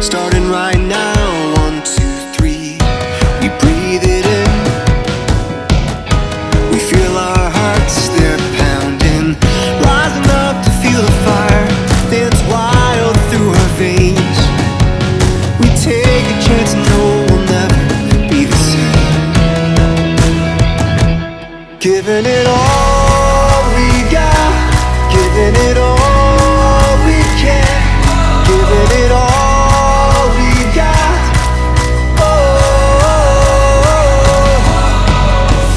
starting right now. 1, 2, 3, we breathe it in. We feel our hearts, they're pounding, rising up to feel the fire dance wild through our veins. We take a chance and know we'll never be the same. Giving it all we got, giving it all we can, giving it all we got. Oh,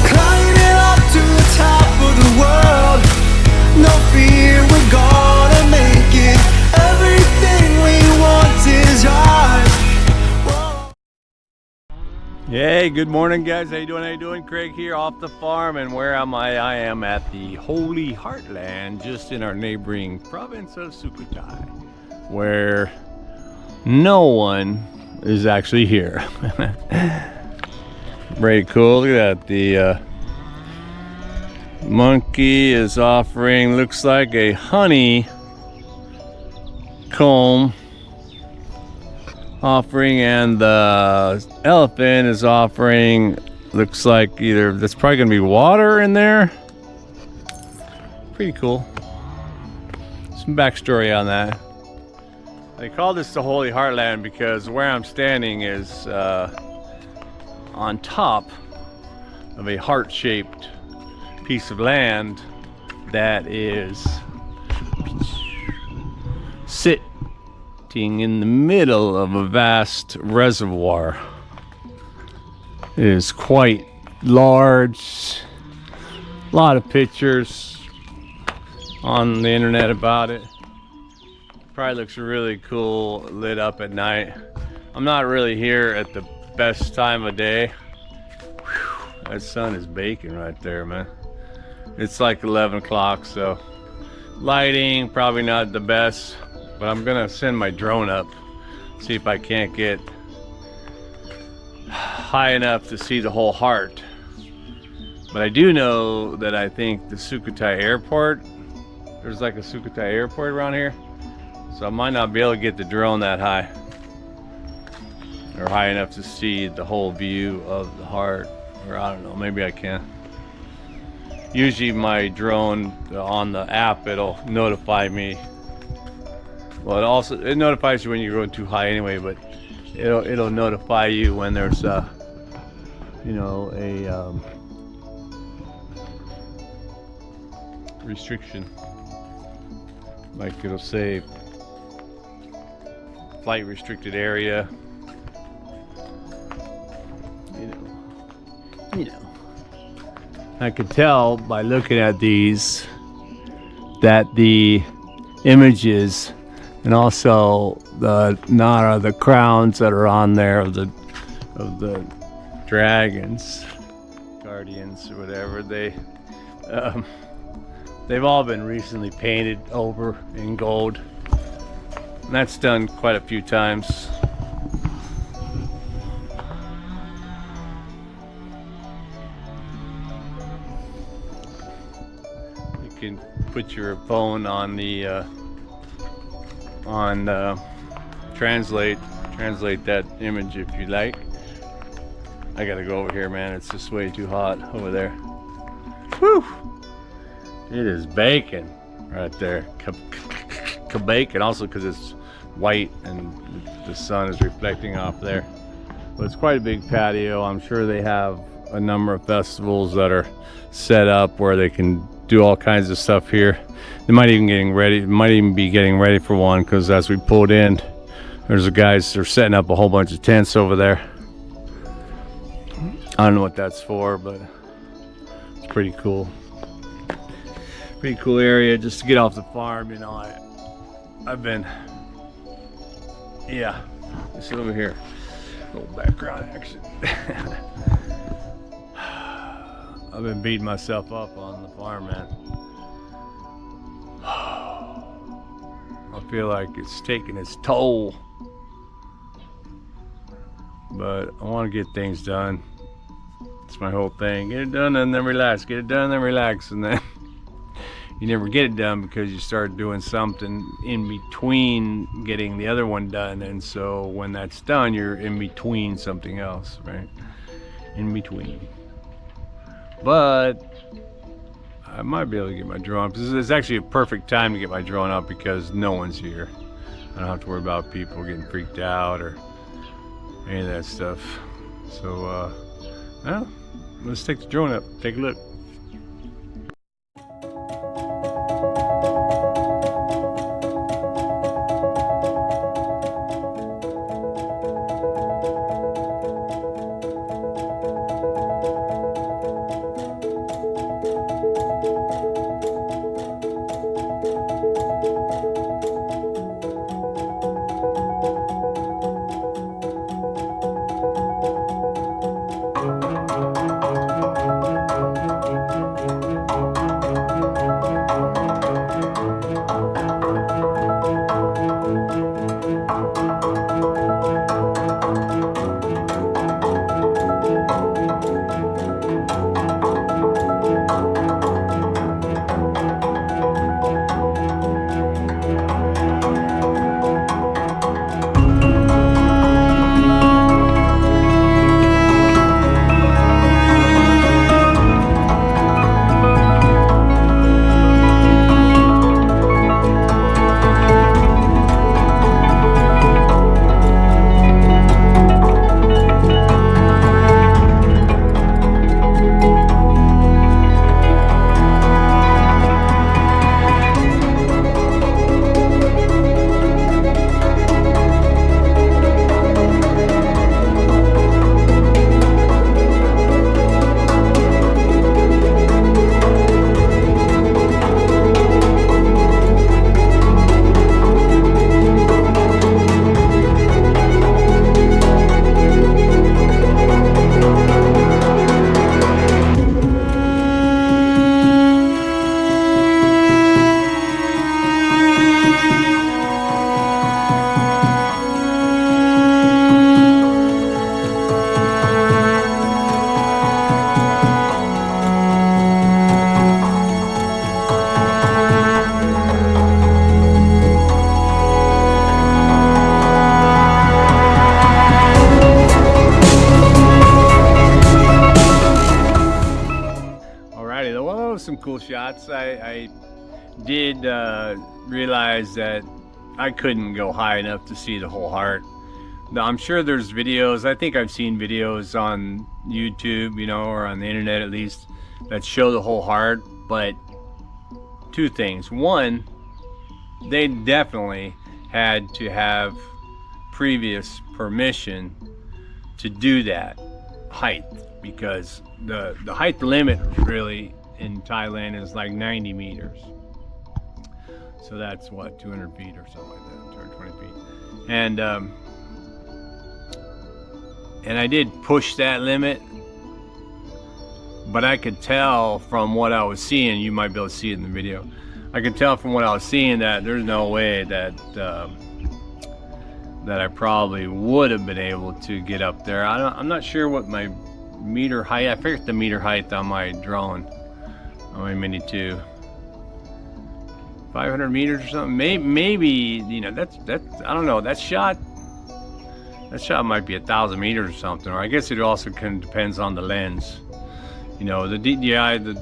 climbing up to the top of the world, no fear, we're gonna make it. Everything we want is ours. Whoa. Hey, good morning guys, how you doing? Craig here off the farm, and where am I? I am at the Holy Heartland, just in our neighboring province of Sukhothai, where no one is actually here. Very cool. Look at that. The monkey is offering, looks like a honey comb offering, and the elephant is offering, looks like either, that's probably gonna be water in there. Pretty cool. Some backstory on that. They call this the Holy Heartland because where I'm standing is on top of a heart-shaped piece of land that is sitting in the middle of a vast reservoir. It is quite large. A lot of pictures on the internet about it. Probably looks really cool lit up at night. I'm not really here at the best time of day. Whew, that sun is baking right there, man. It's like 11 o'clock, so lighting probably not the best, but I'm gonna send my drone up, see if I can't get high enough to see the whole heart. But I do know that I think the Sukhothai airport, there's like a Sukhothai airport around here, so I might not be able to get the drone that high, or high enough to see the whole view of the heart, or I don't know, maybe I can. Usually my drone on the app, it'll notify me. Well, it notifies you when you're going too high anyway, but it'll notify you when there's you know, a restriction. Like it'll say flight restricted area. You know. I could tell by looking at these that the images and also the crowns that are on there of the dragons, guardians or whatever, they've all been recently painted over in gold, and that's done quite a few times. You can put your phone on the translate that image if you like. I gotta go over here, man. It's just way too hot over there. Whew! It is baking right there. Bacon, also because it's white and the sun is reflecting off there. But it's quite a big patio. I'm sure they have a number of festivals that are set up where they can do all kinds of stuff here. They might even be getting ready for one, because as we pulled in, there's the guys that are setting up a whole bunch of tents over there. I don't know what that's for, but it's pretty cool. Pretty cool area just to get off the farm, you know. I've been, yeah, it's over here. A little background action. I've been beating myself up on the farm, man. I feel like it's taking its toll, but I want to get things done. It's my whole thing. Get it done and then relax. Get it done and then relax, and then you never get it done because you start doing something in between getting the other one done, and so when that's done, you're in between something else, right? In between. But I might be able to get my drone up. This is actually a perfect time to get my drone up because no one's here. I don't have to worry about people getting freaked out or any of that stuff. So, well, let's take the drone up, take a look. Some cool shots. I did realize that I couldn't go high enough to see the whole heart. Now, I'm sure there's videos, I think I've seen videos on YouTube, you know, or on the internet at least, that show the whole heart, but two things. One, they definitely had to have previous permission to do that height, because the height limit really in Thailand is like 90 meters. So that's what, 200 feet or something like that, 220 feet. And I did push that limit, but I could tell from what I was seeing, you might be able to see it in the video, I could tell from what I was seeing that there's no way that that I probably would have been able to get up there. I'm not sure what my meter height, I forget the meter height on my drone, on my Mini 2. 500 meters or something. Maybe you know, that's I don't know. That shot might be 1,000 meters or something. Or I guess it also depends on the lens. You know, the DJI, the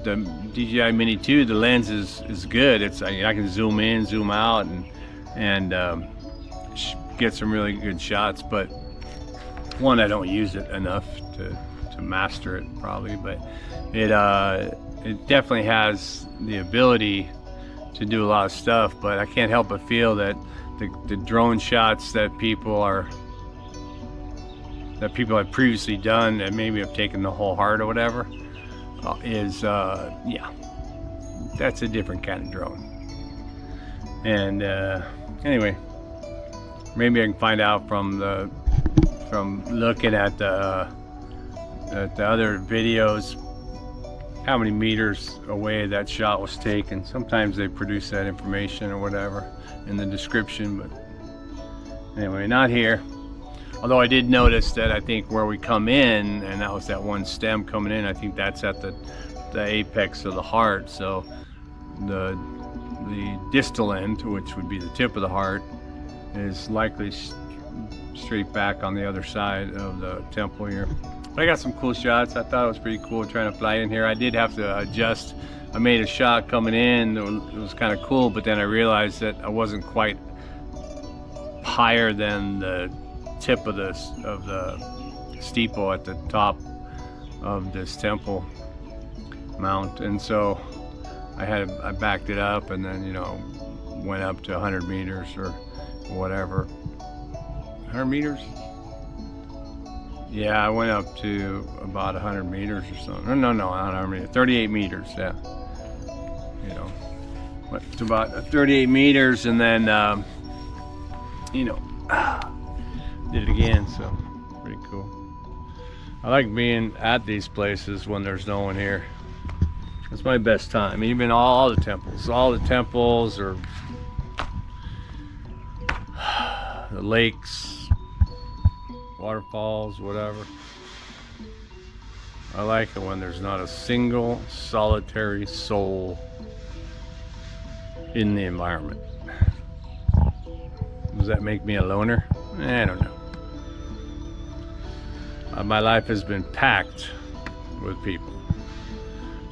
DJI Mini 2, the lens is good. It's I can zoom in, zoom out, and get some really good shots. But one, I don't use it enough to master it probably. But it definitely has the ability to do a lot of stuff. But I can't help but feel that the drone shots that people have previously done, and maybe have taken the whole heart or whatever, yeah, that's a different kind of drone. And anyway, maybe I can find out from looking at the other videos how many meters away that shot was taken. Sometimes they produce that information or whatever in the description, but anyway, not here. Although I did notice that I think where we come in, and that was that one stem coming in, I think that's at the apex of the heart. So the distal end, which would be the tip of the heart, is likely straight back on the other side of the temple here. But I got some cool shots. I thought it was pretty cool trying to fly in here. I did have to adjust. I made a shot coming in. It was kind of cool, but then I realized that I wasn't quite higher than the tip of the steeple at the top of this temple mount, and so I backed it up, and then, you know, went up to 100 meters or whatever. 100 meters? Yeah, I went up to about 100 meters or something. No, not 100 meters. 38 meters, yeah. You know, went to about 38 meters, and then, you know, did it again, so pretty cool. I like being at these places when there's no one here. It's my best time. Even all the temples or the lakes, waterfalls, whatever. I like it when there's not a single solitary soul in the environment. Does that make me a loner? I don't know. My life has been packed with people.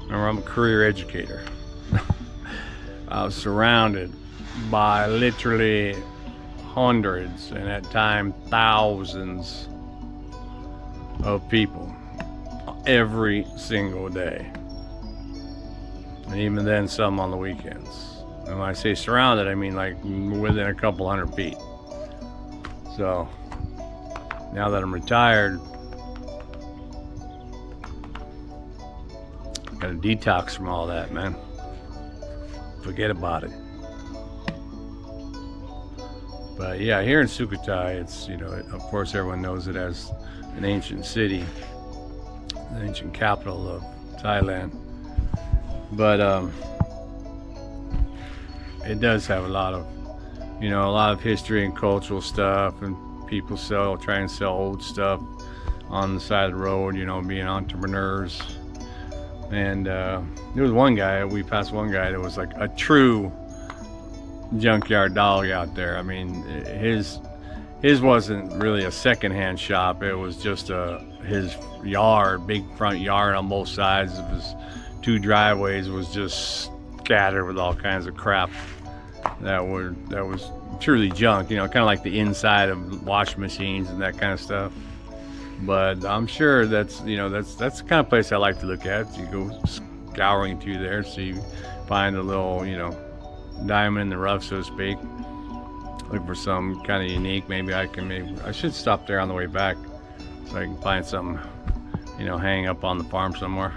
Remember, I'm a career educator. I was surrounded by literally hundreds and at times thousands of people every single day. And even then, some on the weekends. And when I say surrounded, I mean like within a couple hundred feet. So now that I'm retired, gotta detox from all that, man. Forget about it. But yeah, here in Sukhothai, it's, you know, of course everyone knows it as an ancient city, the ancient capital of Thailand. But it does have a lot of, you know, a lot of history and cultural stuff, and people try and sell old stuff on the side of the road, you know, being entrepreneurs. And there was one guy, we passed one guy that was like a true junkyard dog out there. I mean, his wasn't really a secondhand shop. It was just his yard, big front yard on both sides of his two driveways was just scattered with all kinds of crap that was truly junk, you know, kind of like the inside of washing machines and that kind of stuff. But I'm sure that's, you know, that's the kind of place I like to look at. You go scouring through there, so you find a little, you know, diamond in the rough, so to speak. Look for some kind of unique. Maybe I should stop there on the way back so I can find something, you know, hang up on the farm somewhere.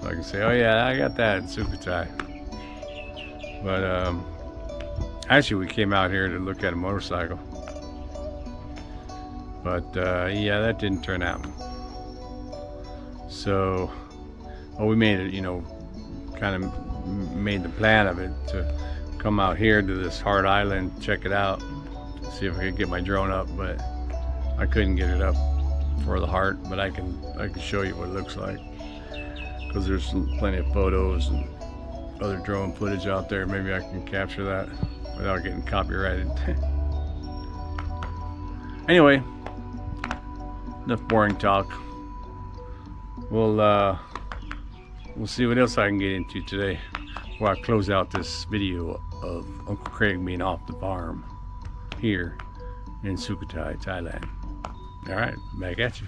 So I can say, oh yeah, I got that in Sukhothai. But actually we came out here to look at a motorcycle. But yeah, that didn't turn out. So, we made it, you know, kind of made the plan of it to come out here to this Heart Island, check it out, see if I could get my drone up, but I couldn't get it up for the heart. But I can show you what it looks like, because there's plenty of photos and other drone footage out there. Maybe I can capture that without getting copyrighted. Anyway, enough boring talk. We'll see what else I can get into today before I close out this video of Uncle Craig being off the farm here in Sukhothai, Thailand. All right, back at you.